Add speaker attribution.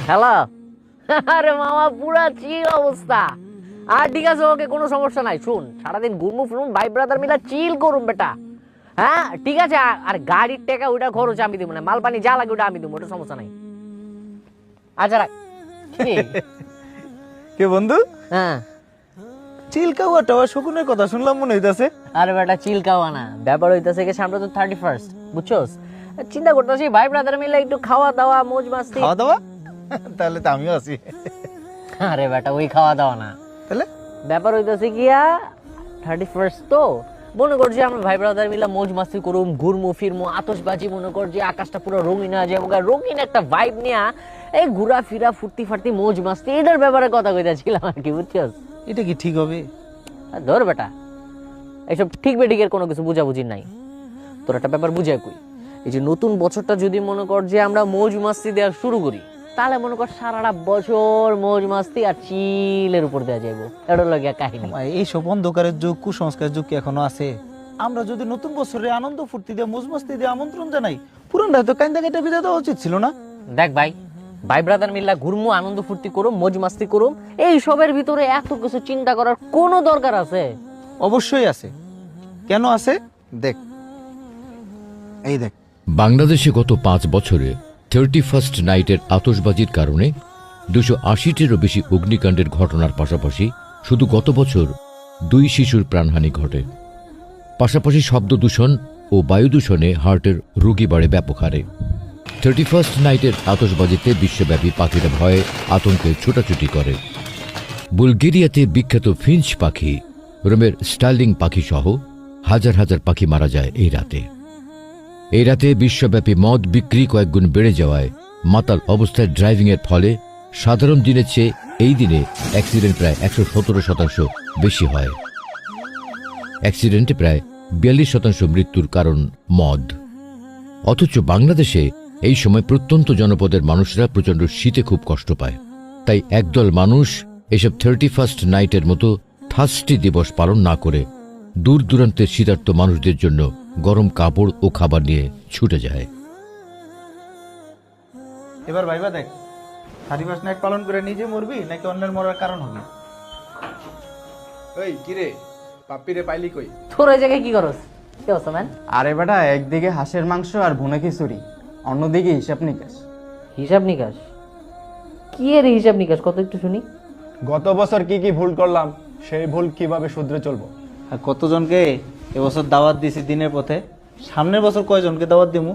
Speaker 1: Hello. আরে মামা পুরা চিল অবস্থা। আর ঠিক আছে, ওকে কোনো সমস্যা নাই। শুন, সারাদিন ঘুরমু ফিরমু, ভাই ব্রাদার মিলা চিল করুম বেটা। হ্যাঁ ঠিক আছে। আর গাড়ির টাকা ওইটা খরচ আমি দিব না, মাল পানি যা লাগে ওটা আমি দিব, ওটা সমস্যা নাই। আচ্ছা রাখ। কি?
Speaker 2: কে বন্ধু?
Speaker 1: হ্যাঁ।
Speaker 2: চিলকাওয়া টাওয়া শকুনের কথা শুনলাম মনে হইতাছে।
Speaker 1: আরে বেটা চিল খাওয়া না, ব্যাপার হইতাছে কি সামনে তো 31st, বুঝছস? চিন্তা করতেছি ভাই ব্রাদার মিলে একটু খাওয়া দাওয়া মোজ মাস্তি।
Speaker 2: খাওয়া দাওয়া? তাহলে তো আমিও আছি।
Speaker 1: আরে বেটা ওই খাওয়া দাওয়া না,
Speaker 2: তাহলে
Speaker 1: ব্যাপার হইতাছে গিয়া 31st তো মনে করছি আমরা ভাই ব্রাদার মিলে মোজ মাস্তি করুম, ঘুরমু ফিরমু, আতশবাজি, মনে কর যে আকাশটা পুরো রঙিন হয়ে যাবো, রঙিন একটা ভাইব নিয়া এই ঘুরা ফিরা ফুর্তি ফার্তি মোজ মাস্তি এটার ব্যাপারে কথা কইতাছিলাম আর কি, বুঝছস?
Speaker 2: এটা কি ঠিক হবে?
Speaker 1: ধর বেটা, এইসব ঠিক বেঠিকের কোনো কিছু বুঝাবুঝি নাই। তোর একটা ব্যাপার বুঝাই কই, এই যে নতুন বছরটা যদি মনে কর যে আমরা মৌজ মাস্তি দেওয়া শুরু করি, তাহলে মনে কর সারাটা বছর মৌজ মাস্তি আর চিলের উপর দেওয়া যাইব। এটা লাগে কাহিনী।
Speaker 2: এইসব অন্ধকারের যুগ, কুসংস্কার যুগ কি এখনো আছে? আমরা যদি নতুন বছরে আনন্দ ফুর্তি দিয়ে মজমস্তি দিয়ে আমন্ত্রণ জানাই, পুরানটা তো কান্দা কেটে বিদায় দেওয়া উচিত ছিল না?
Speaker 1: দেখ ভাই, ভাই ব্রাদার মিল্লা ঘুরমু, আনন্দ ফুর্তি করুম, মৌজ মাস্তি করুম, এই সবের ভিতরে এত কিছু চিন্তা করার কোনো দরকার আছে?
Speaker 2: অবশ্যই আছে। কেন আছে দেখ, এই দেখ।
Speaker 3: বাংলাদেশে গত 5 বছরে 31st নাইটের আতশবাজির কারণে 280টিরও বেশি অগ্নিকাণ্ডের ঘটনার পাশাপাশি শুধু গত বছর 2 শিশুর প্রাণহানি ঘটে। পাশাপাশি শব্দ দূষণ ও বায়ু দূষণে হার্টের রোগী বাড়ে ব্যাপক হারে। 31st নাইটের আতশবাজিতে বিশ্বব্যাপী পাখিরা ভয়ে আতঙ্কে ছোটাছুটি করে। বুলগেরিয়াতে বিখ্যাত ফিঞ্চ পাখি, রোমের স্টার্লিং পাখি সহ হাজার হাজার পাখি মারা যায় এই রাতে বিশ্বব্যাপী মদ বিক্রি কয়েকগুণ বেড়ে যাওয়ায় মাতাল অবস্থায় ড্রাইভিংয়ের ফলে সাধারণ দিনের চেয়ে এই দিনে অ্যাক্সিডেন্ট প্রায় 117% বেশি হয়। অ্যাক্সিডেন্টে প্রায় 42% মৃত্যুর কারণ মদ। অথচ বাংলাদেশে এই সময় প্রত্যন্ত জনপদের মানুষরা প্রচণ্ড শীতে খুব কষ্ট পায়। তাই একদল মানুষ এসব 31st নাইটের মতো থার্স্টি দিবস পালন না করে দূর দূরান্তের শীতার্ত মানুষদের জন্য গরম কাপড় ও খাবার নিয়ে ছুটে যায়।
Speaker 2: এবার ভাইবা দেখ, 31st নাইট পালন করে নিজে মরবি নাকি অন্যের মরার কারণ হবি?
Speaker 4: ওই কিরে, পাপ্পিরে পাইলি কই?
Speaker 1: তোর ওই জায়গায় কি করস? কি অবস্থা ম্যান?
Speaker 5: আরে বেটা, একদিকে হাঁসের মাংস আর ভুনা খিচুড়ি, অন্যদিকে হিসাব নিকাশ।
Speaker 1: হিসাব নিকাশ? কি এর হিসাব নিকাশ, কত একটু শুনি।
Speaker 4: গত বছর কি কি ভুল করলাম, সেই ভুল কিভাবে শুধরে চলবো।
Speaker 2: আর কতজনকে এবছর দাওয়াত দিছি দিনের পথে, সামনের বছর কয়জনকে দাওয়াত দিমু?